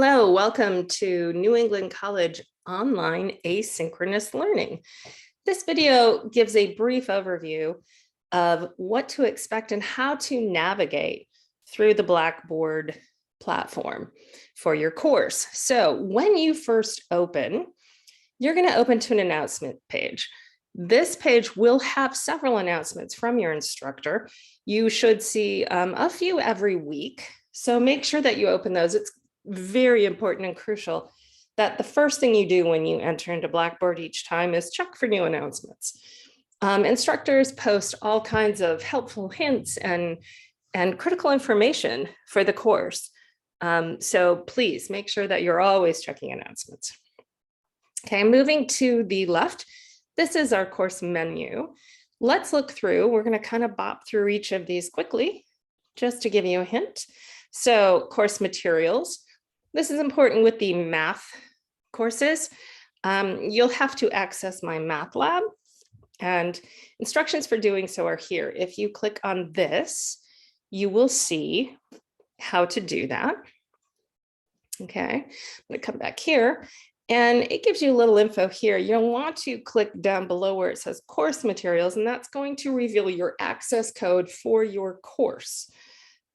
Hello, welcome to New England College Online Asynchronous Learning. This video gives a brief overview of what to expect and how to navigate through the Blackboard platform for your course. So when you first open, you're going to open to an announcement page. This page will have several announcements from your instructor. You should see a few every week. So make sure that you open those. It's very important and crucial that the first thing you do when you enter into Blackboard each time is check for new announcements. Instructors post all kinds of helpful hints and critical information for the course. So please make sure that you're always checking announcements. Okay, moving to the left, this is our course menu. Let's look through. We're going to kind of bop through each of these quickly, just to give you a hint. So course materials. This is important with the math courses. You'll have to access my math lab, and instructions for doing so are here. If you click on this, you will see how to do that. Okay, I'm going to come back here, and it gives you a little info here. You'll want to click down below where it says course materials, and that's going to reveal your access code for your course.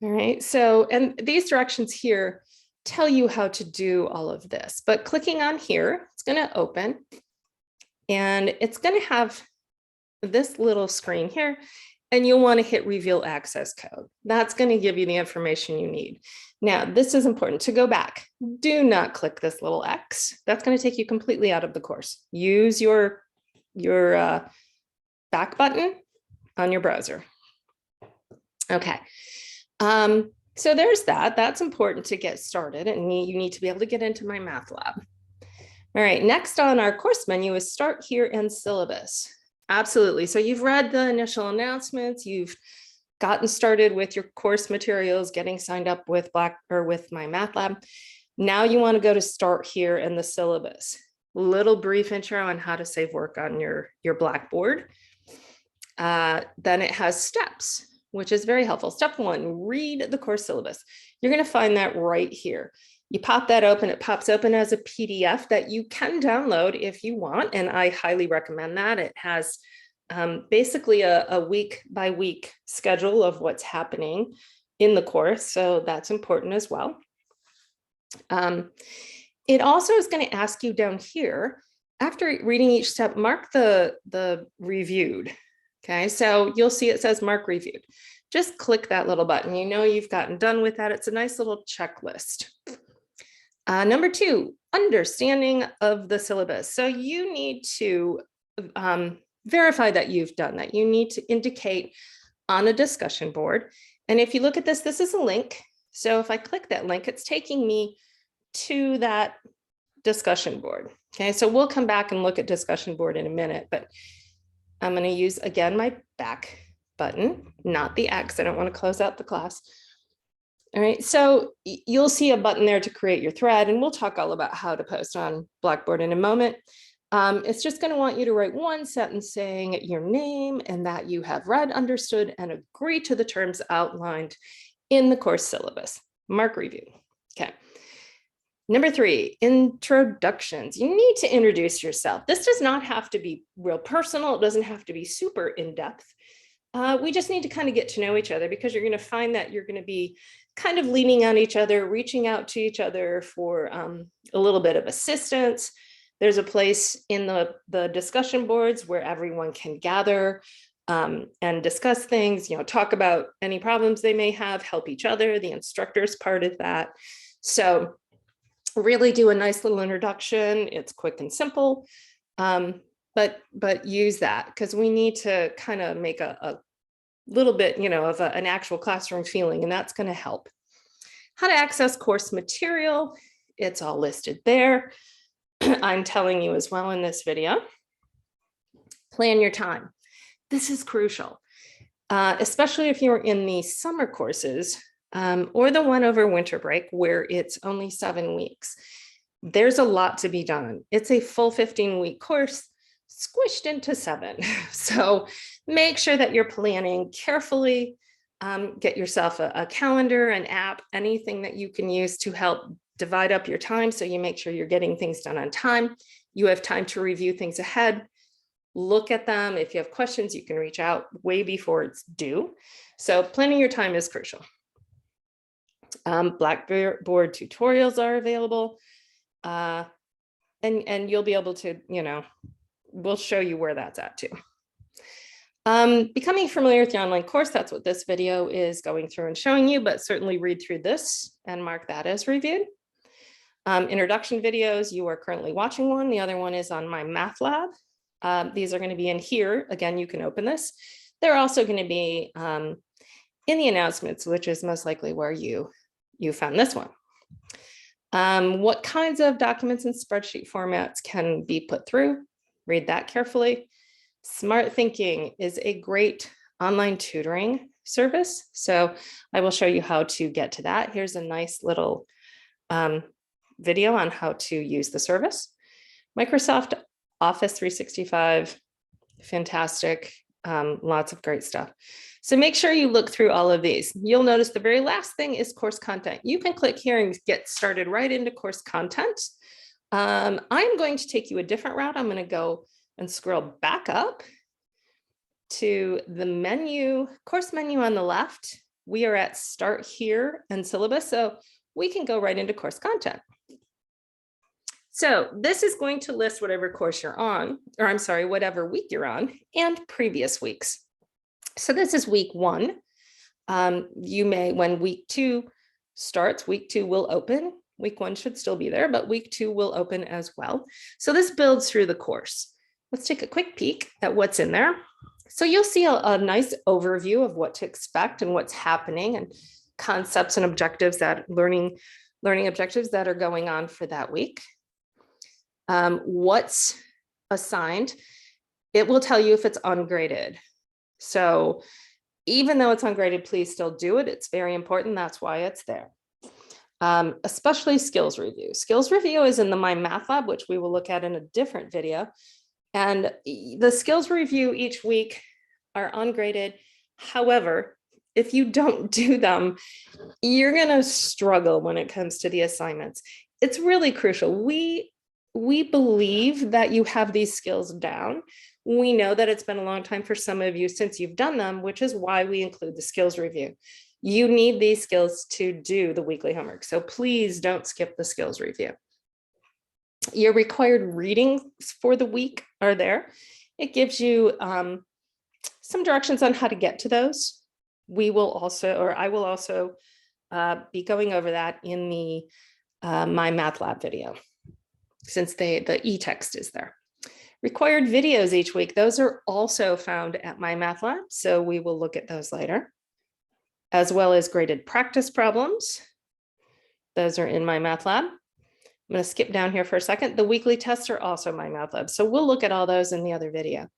All right, so, and these directions here tell you how to do all of this, but clicking on here, it's going to open, and it's going to have this little screen here, and you'll want to hit reveal access code. That's going to give you the information you need. Now, this is important to go back. Do not click this little X. That's going to take you completely out of the course. Use your back button on your browser. Okay. So there's that. That's important to get started, and you need to be able to get into my math lab. All right, next on our course menu is start here and syllabus. Absolutely. So you've read the initial announcements, you've gotten started with your course materials, getting signed up with with my math lab. Now you want to go to start here and the syllabus. Little brief intro on how to save work on your Blackboard. Then it has steps, which is very helpful. Step 1, read the course syllabus. You're going to find that right here. You pop that open, it pops open as a PDF that you can download if you want, and I highly recommend that. It has basically a week by week schedule of what's happening in the course, so that's important as well. It also is going to ask you down here, after reading each step, mark the reviewed. Okay, so you'll see it says mark reviewed. Just click that little button. You know you've gotten done with that. It's a nice little checklist. Number 2, understanding of the syllabus. So you need to verify that you've done that. You need to indicate on a discussion board. And if you look at this, this is a link. So if I click that link, it's taking me to that discussion board. Okay, so we'll come back and look at discussion board in a minute, but I'm going to use, again, my back button, not the X. I don't want to close out the class. All right, so you'll see a button there to create your thread, and we'll talk all about how to post on Blackboard in a moment. It's just going to want you to write one sentence saying your name and that you have read, understood, and agree to the terms outlined in the course syllabus. Mark review. Okay. Number 3, introductions. You need to introduce yourself. This does not have to be real personal. It doesn't have to be super in-depth. We just need to kind of get to know each other, because you're going to find that you're going to be kind of leaning on each other, reaching out to each other for a little bit of assistance. There's a place in the discussion boards where everyone can gather and discuss things, talk about any problems they may have, help each other. The instructor's part of that. So really do a nice little introduction. It's quick and simple, but use that, because we need to kind of make a little bit, of an actual classroom feeling, and that's going to help. How to access course material. It's all listed there. I'm telling you as well in this video. Plan your time. This is crucial, especially if you're in the summer courses or the one over winter break where it's only 7 weeks. There's a lot to be done. It's a full 15-week course squished into 7. So make sure that you're planning carefully. Get yourself a calendar, an app, anything that you can use to help divide up your time so you make sure you're getting things done on time. You have time to review things ahead, look at them. If you have questions, you can reach out way before it's due. So planning your time is crucial. Blackboard tutorials are available. And you'll be able to, we'll show you where that's at too. Becoming familiar with the online course, that's what this video is going through and showing you, but certainly read through this and mark that as reviewed. Introduction videos, you are currently watching one. The other one is on my math lab. These are going to be in here. Again, you can open this. They're also going to be in the announcements, which is most likely where you found this one. What kinds of documents and spreadsheet formats can be put through? Read that carefully. Smart Thinking is a great online tutoring service. So I will show you how to get to that. Here's a nice little video on how to use the service. Microsoft Office 365, fantastic, lots of great stuff. So make sure you look through all of these. You'll notice the very last thing is course content. You can click here and get started right into course content. I'm going to take you a different route. I'm going to go and scroll back up to the menu, course menu on the left. We are at Start Here and Syllabus, so we can go right into course content. So this is going to list whatever course you're on, or I'm sorry, whatever week you're on, and previous weeks. So this is week 1. You may, when week 2 starts, week 2 will open. Week 1 should still be there, but week 2 will open as well. So this builds through the course. Let's take a quick peek at what's in there. So you'll see a nice overview of what to expect and what's happening and concepts and objectives that learning objectives that are going on for that week. What's assigned, it will tell you if it's ungraded. So even though it's ungraded, please still do it. It's very important. That's why it's there. Especially skills review. Skills review is in the My Math Lab, which we will look at in a different video. And the skills review each week are ungraded. However, if you don't do them, you're going to struggle when it comes to the assignments. It's really crucial. We believe that you have these skills down. We know that it's been a long time for some of you since you've done them, which is why we include the skills review. You need these skills to do the weekly homework. So please don't skip the skills review. Your required readings for the week are there. It gives you some directions on how to get to those. We will also, or I will also be going over that in the My Math Lab video, since the e-text is there. Required videos each week, those are also found at My Math Lab, so we will look at those later, as well as graded practice problems. Those are in My Math Lab. I'm going to skip down here for a second. The weekly tests are also My Math Lab, so we'll look at all those in the other video.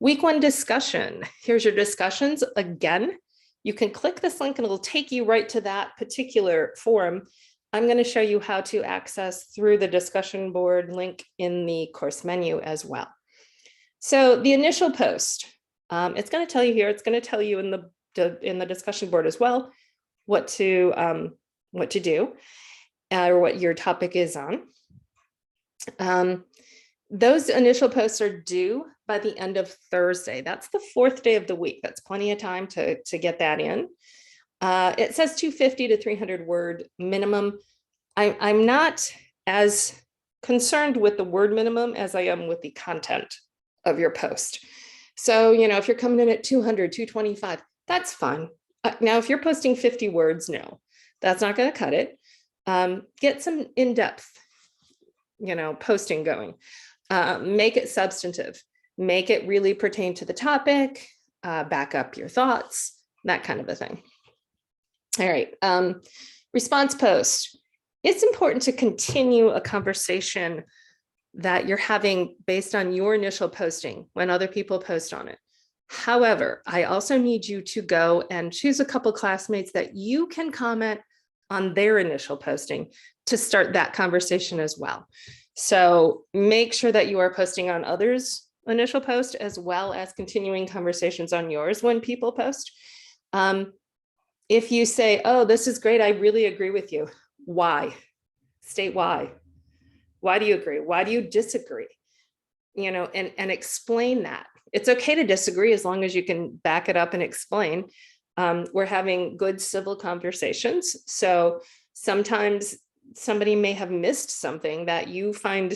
Week 1 discussion. Here's your discussions. Again, you can click this link and it'll take you right to that particular forum. I'm going to show you how to access through the discussion board link in the course menu as well. So the initial post, it's going to tell you here, it's going to tell you in the discussion board as well what to do or what your topic is on. Those initial posts are due by the end of Thursday. That's the 4th day of the week. That's plenty of time to get that in. It says 250 to 300 word minimum. I'm not as concerned with the word minimum as I am with the content of your post. So, if you're coming in at 200, 225, that's fine. Now, if you're posting 50 words, no, that's not going to cut it. Get some in-depth, posting going. Make it substantive. Make it really pertain to the topic. Back up your thoughts, that kind of a thing. All right. Response post. It's important to continue a conversation that you're having based on your initial posting when other people post on it. However, I also need you to go and choose a couple classmates that you can comment on their initial posting to start that conversation as well. So make sure that you are posting on others' initial post as well as continuing conversations on yours when people post. If you say, oh, this is great, I really agree with you. Why? State why. Why do you agree? Why do you disagree? And explain that. It's okay to disagree as long as you can back it up and explain. We're having good civil conversations. So sometimes somebody may have missed something that you find,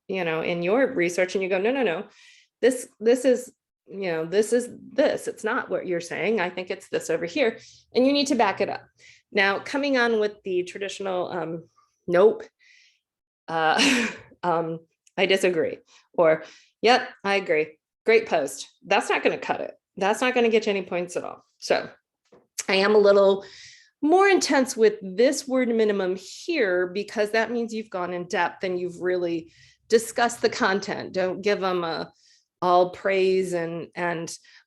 in your research, and you go, no, this is, this, it's not what you're saying. I think it's this over here. And you need to back it up. Now, coming on with the traditional, nope, I disagree, or, yep, I agree. Great post. That's not going to cut it. That's not going to get you any points at all. So I am a little more intense with this word minimum here, because that means you've gone in depth and you've really discussed the content. Don't give them all praise and,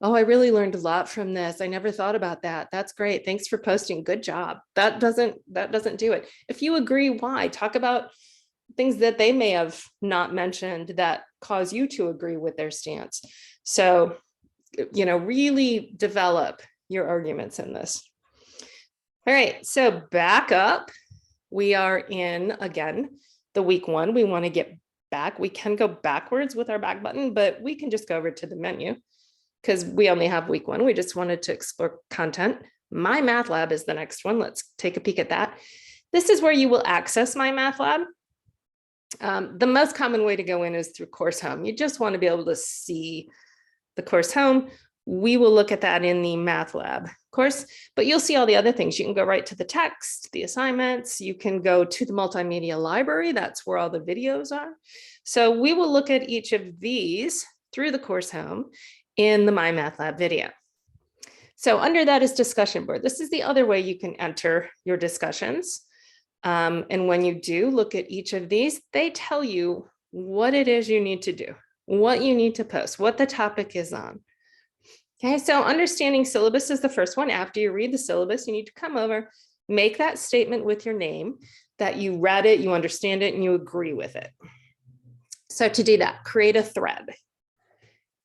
oh, I really learned a lot from this. I never thought about that. That's great. Thanks for posting. Good job. That doesn't do it. If you agree, why? Talk about things that they may have not mentioned that cause you to agree with their stance. So, really develop your arguments in this. All right, so back up. We are in, again, the week 1. We want to get back. We can go backwards with our back button, but we can just go over to the menu because we only have week 1. We just wanted to explore content. My Math Lab is the next one. Let's take a peek at that. This is where you will access My Math Lab. The most common way to go in is through Course Home. You just want to be able to see the Course Home. We will look at that in the Math Lab course, but you'll see all the other things. You can go right to the text, the assignments. You can go to the multimedia library. That's where all the videos are. So we will look at each of these through the Course Home in the My Math Lab video. So under that is discussion board. This is the other way you can enter your discussions. And when you do look at each of these, they tell you what it is you need to do, what you need to post, what the topic is on. Okay, so understanding syllabus is the first one. After you read the syllabus, you need to come over, make that statement with your name that you read it, you understand it, and you agree with it. So to do that, create a thread.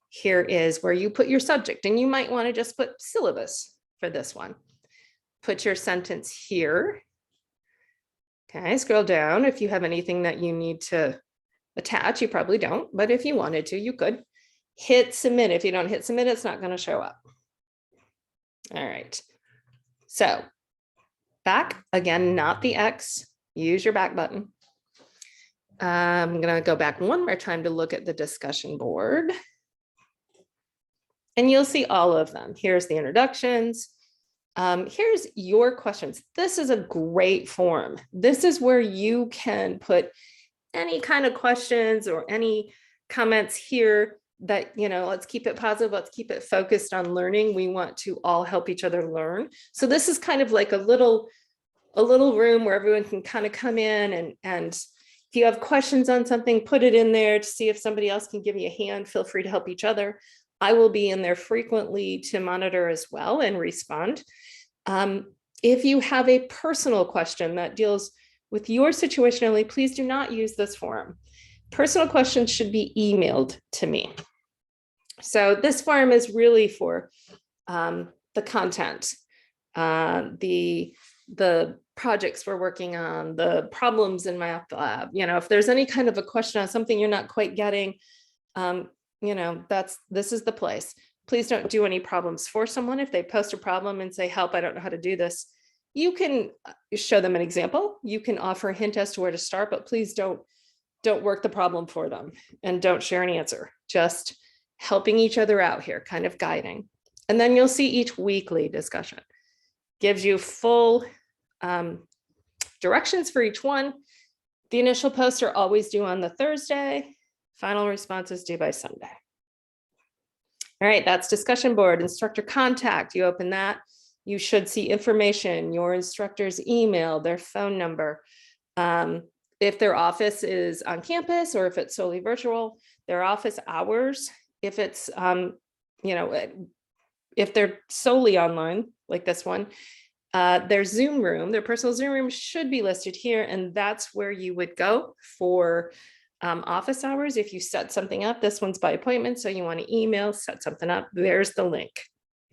Here is where you put your subject, and you might want to just put syllabus for this one. Put your sentence here. Okay, scroll down. If you have anything that you need to attach, you probably don't, but if you wanted to, you could. Hit submit. If you don't hit submit, it's not going to show up. All right. So back again, not the X. Use your back button. I'm going to go back one more time to look at the discussion board. And you'll see all of them. Here's the introductions. Here's your questions. This is a great form. This is where you can put any kind of questions or any comments here that, let's keep it positive. Let's keep it focused on learning. We want to all help each other learn. So this is kind of like a little room where everyone can kind of come in and if you have questions on something, put it in there to see if somebody else can give you a hand. Feel free to help each other. I will be in there frequently to monitor as well and respond. If you have a personal question that deals with your situation only, please do not use this forum. Personal questions should be emailed to me. So this forum is really for the content, the projects we're working on, the problems in Math Lab. If there's any kind of a question on something you're not quite getting, this is the place. Please don't do any problems for someone. If they post a problem and say, help, I don't know how to do this, you can show them an example. You can offer a hint as to where to start, but please don't work the problem for them and don't share an answer. Just helping each other out here, kind of guiding. And then you'll see each weekly discussion. Gives you full directions for each one. The initial posts are always due on the Thursday. Final responses due by Sunday. All right, that's discussion board, instructor contact. You open that, you should see information, your instructor's email, their phone number. If their office is on campus or if it's solely virtual, their office hours. If it's, if they're solely online, like this one, their Zoom room, their personal Zoom room should be listed here. And that's where you would go for office hours. If you set something up, this one's by appointment. So you want to email, set something up. There's the link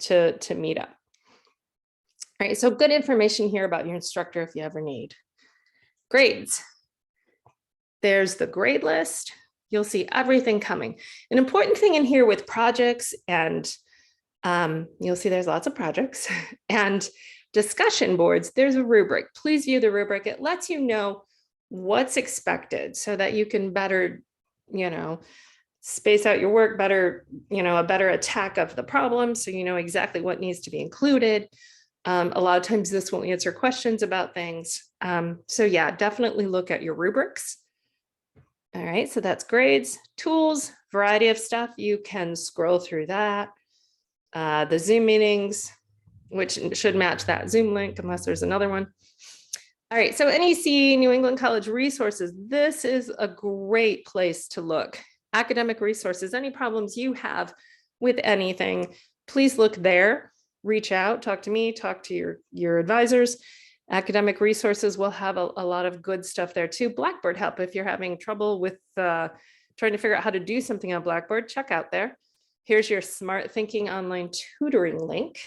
to meet up. All right, so good information here about your instructor if you ever need. Grades. There's the grade list. You'll see everything coming. An important thing in here with projects and you'll see there's lots of projects and discussion boards, there's a rubric. Please view the rubric. It lets you know what's expected so that you can better, space out your work better, a better attack of the problem. So you know exactly what needs to be included. A lot of times this will answer questions about things. So yeah, definitely look at your rubrics. All right, so that's grades, tools, variety of stuff. You can scroll through that. The Zoom meetings, which should match that Zoom link unless there's another one. All right, so NEC, New England College Resources, this is a great place to look. Academic resources, any problems you have with anything, please look there, reach out, talk to me, talk to your advisors. Academic resources will have a lot of good stuff there too. Blackboard help, if you're having trouble with trying to figure out how to do something on Blackboard, check out there. Here's your Smart Thinking online tutoring link.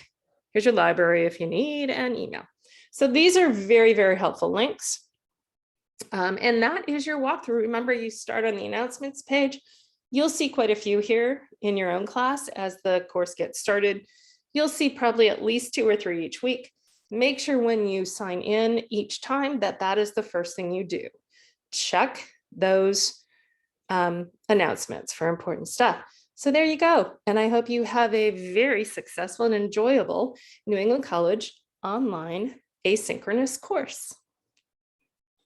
Here's your library if you need, and email. So these are very, very helpful links. And that is your walkthrough. Remember, you start on the announcements page. You'll see quite a few here in your own class as the course gets started. You'll see probably at least 2 or 3 each week. Make sure when you sign in each time that that is the first thing you do. Check those announcements for important stuff. So there you go. And I hope you have a very successful and enjoyable New England College online asynchronous course.